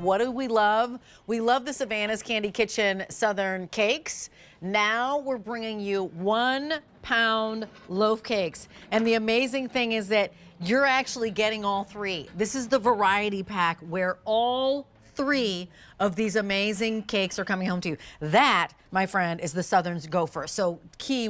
what do we love? We love the Savannah's Candy Kitchen Southern cakes. Now we're bringing you 1 pound loaf cakes. And the amazing thing is that you're actually getting all three. This is the variety pack where all three of these amazing cakes are coming home to you. That, my friend, is the Southern's gopher. So key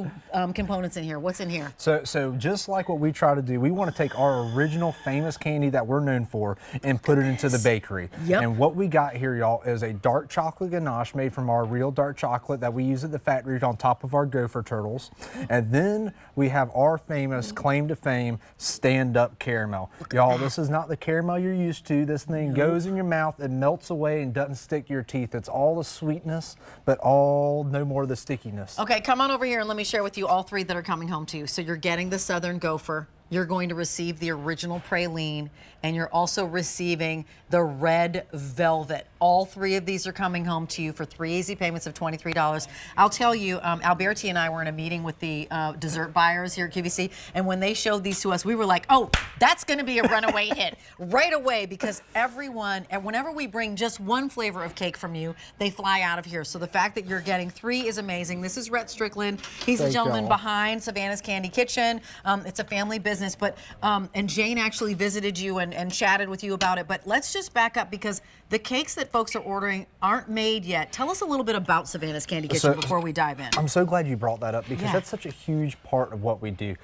components in here. What's in here? So just like what we try to do, we want to take our original famous candy that we're known for and put it into the bakery. Yep. And what we got here, y'all, is a dark chocolate ganache made from our real dark chocolate that we use at the factory on top of our gopher turtles. And then we have our famous claim to fame stand-up caramel. Y'all, this is not the caramel you're used to. This thing goes in your mouth, it melts away and doesn't stick to your teeth. It's all the sweetness, but no more of the stickiness. Okay, come on over here and let me share with you all three that are coming home to you. So you're getting the Southern gopher. You're going to receive the original praline, and you're also receiving the red velvet. All three of these are coming home to you for 3 easy payments of $23. I'll tell you, Alberti and I were in a meeting with the dessert buyers here at QVC, and when they showed these to us, we were like, oh, that's gonna be a runaway hit right away, because everyone, and whenever we bring just one flavor of cake from you, they fly out of here. So the fact that you're getting 3 is amazing. This is Rhett Strickland. He's the gentleman behind Savannah's Candy Kitchen. It's a family business, but and Jane actually visited you and chatted with you about it. But let's just back up, because the cakes that folks are ordering aren't made yet. Tell us a little bit about Savannah's Candy Kitchen before we dive in. I'm so glad you brought that up, because that's such a huge part of what we do.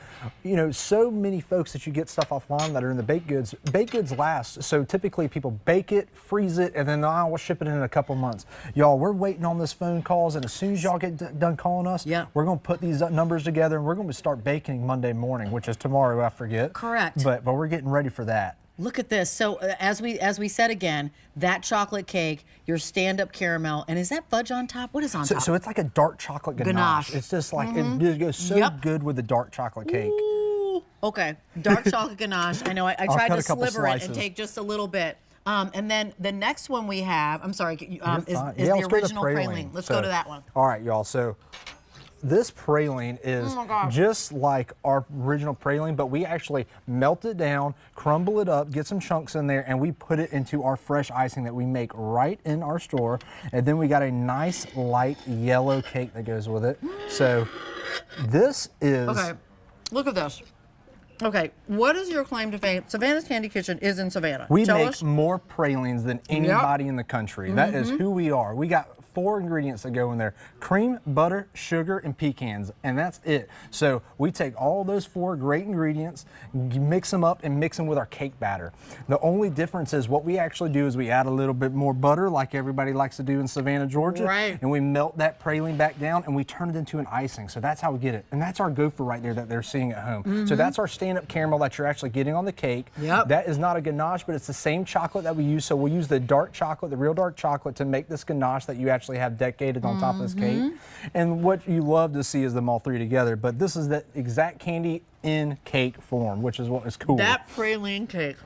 You know, so many folks that you get stuff offline that are in the baked goods last. So typically people bake it, freeze it, and then we'll ship it in a couple months. Y'all, we're waiting on this phone calls, and as soon as y'all get done calling us, we're gonna put these numbers together, and we're gonna start baking Monday morning, which is tomorrow, I forget. Correct. But we're getting ready for that. Look at this. So as we said again, that chocolate cake, your stand-up caramel, and is that fudge on top? What is on top? So it's like a dark chocolate ganache. It's just like, it just goes so good with the dark chocolate cake. Ooh. Okay, dark chocolate ganache. I know I tried to sliver it and take just a little bit. And then the next one we have, I'm sorry, is the original praline. Let's go to that one. All right, y'all. So this praline is just like our original praline, but we actually melt it down, crumble it up, get some chunks in there, and we put it into our fresh icing that we make right in our store. And then we got a nice light yellow cake that goes with it. So this is... Okay, look at this. Okay, what is your claim to fame? Savannah's Candy Kitchen is in Savannah. We make more pralines than anybody in the country. That is who we are. We got 4 ingredients that go in there: cream, butter, sugar, and pecans, and that's it. So we take all those 4 great ingredients, mix them up, and mix them with our cake batter. The only difference is what we actually do is we add a little bit more butter, like everybody likes to do in Savannah, Georgia, and we melt that praline back down, and we turn it into an icing. So that's how we get it, and that's our gopher right there that they're seeing at home. So that's our stand-up caramel that you're actually getting on the cake. That is not a ganache, but it's the same chocolate that we use. So we'll use the dark chocolate, the real dark chocolate, to make this ganache that you actually have decorated on top of this cake. And what you love to see is them all 3 together, but this is the exact candy in cake form, which is what is cool. That praline cake,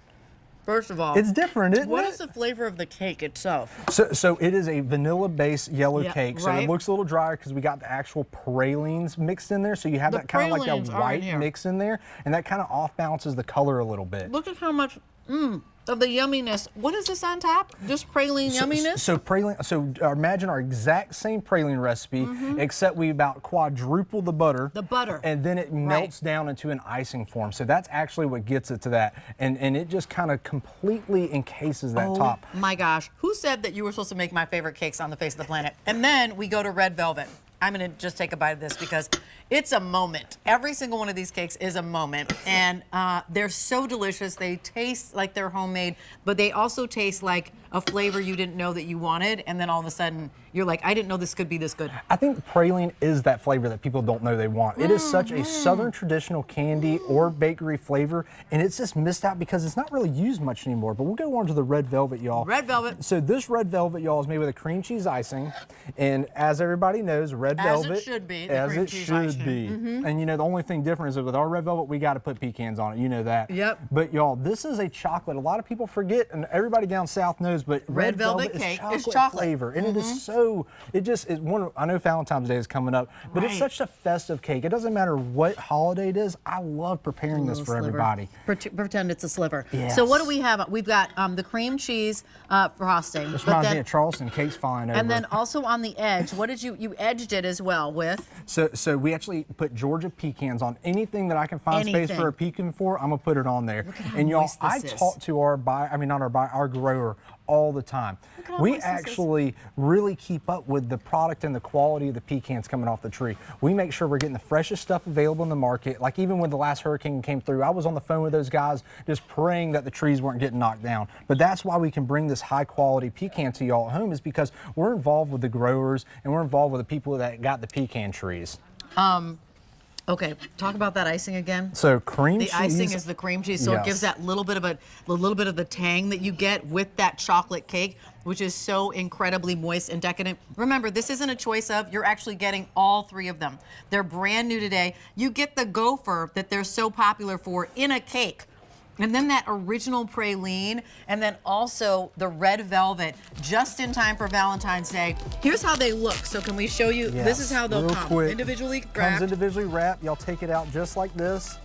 first of all, it's different, isn't it? What is the flavor of the cake itself? So it is a vanilla-based yellow cake. So it looks a little drier because we got the actual pralines mixed in there. So you have that kind of like that white mix in there, and that kind of off balances the color a little bit. Look at how much of the yumminess. What is this on top? Just praline yumminess? So praline. So imagine our exact same praline recipe, except we about quadruple the butter. The butter. And then it melts down into an icing form. So that's actually what gets it to that. And it just kind of completely encases that top. Oh my gosh. Who said that you were supposed to make my favorite cakes on the face of the planet? And then we go to red velvet. I'm gonna just take a bite of this because it's a moment. Every single one of these cakes is a moment, and they're so delicious. They taste like they're homemade, but they also taste like a flavor you didn't know that you wanted, and then all of a sudden you're like, I didn't know this could be this good. I think praline is that flavor that people don't know they want. It is such a Southern traditional candy or bakery flavor, and it's just missed out because it's not really used much anymore. But we'll go on to the red velvet, y'all. Red velvet. So this red velvet, y'all, is made with a cream cheese icing, and as everybody knows, red red velvet. As it should be. The As cream it cheese should icing. be. And you know, the only thing different is that with our red velvet, we got to put pecans on it. You know that. Yep. But y'all, this is a chocolate. A lot of people forget, and everybody down south knows, but Red velvet cake is chocolate flavor. And it is so, it just is one of, I know Valentine's Day is coming up, but it's such a festive cake. It doesn't matter what holiday it is. I love preparing this for everybody. Pretend it's a sliver. Yes. So what do we have? We've got the cream cheese frosting. This reminds me of Charleston cakes flying over. And then also on the edge, what did you edged it as well with? So we actually put Georgia pecans on anything that I can find space for a pecan for. I'm gonna put it on there. And y'all, I talk to our our grower all the time. We actually really keep up with the product and the quality of the pecans coming off the tree. We make sure we're getting the freshest stuff available in the market. Like even when the last hurricane came through, I was on the phone with those guys just praying that the trees weren't getting knocked down. But that's why we can bring this high quality pecan to y'all at home, is because we're involved with the growers and we're involved with the people that got the pecan trees. Okay, talk about that icing again. So cream cheese. The icing is the cream cheese, so it gives that little bit of the tang that you get with that chocolate cake, which is so incredibly moist and decadent. Remember, this isn't a choice of, you're actually getting all three of them. They're brand new today. You get the gopher that they're so popular for in a cake. And then that original praline, and then also the red velvet, just in time for Valentine's Day. Here's how they look. So can we show you? Yes, This is how they'll real come. quick. Individually wrapped. Comes individually wrapped. Y'all take it out just like this.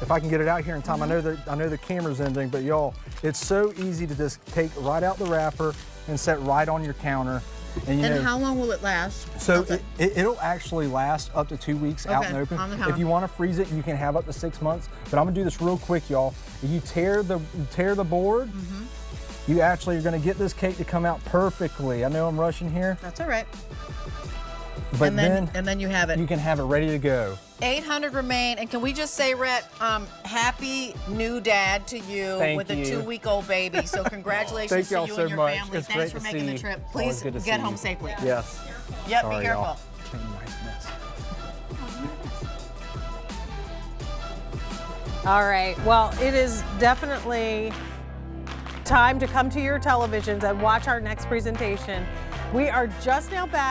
If I can get it out here in time, I know the camera's ending, but y'all, it's so easy to just take right out the wrapper and set right on your counter. And, how long will it last? So it'll actually last up to 2 weeks out and open. On the counter. If you want to freeze it, you can have up to 6 months. But I'm gonna do this real quick, y'all. If you tear the board, you actually are gonna get this cake to come out perfectly. I know I'm rushing here. That's all right. But and then you have it. You can have it ready to go. 800 remain, and can we just say, Rhett, happy new dad to you with a 2-week-old baby. So congratulations to you and your family. It's Thanks great for to making see the you. trip. Always Please good to get see home you. safely. Yes. Yep, Sorry, be careful. y'all. Nice mess. All right, well, it is definitely time to come to your televisions and watch our next presentation. We are just now back.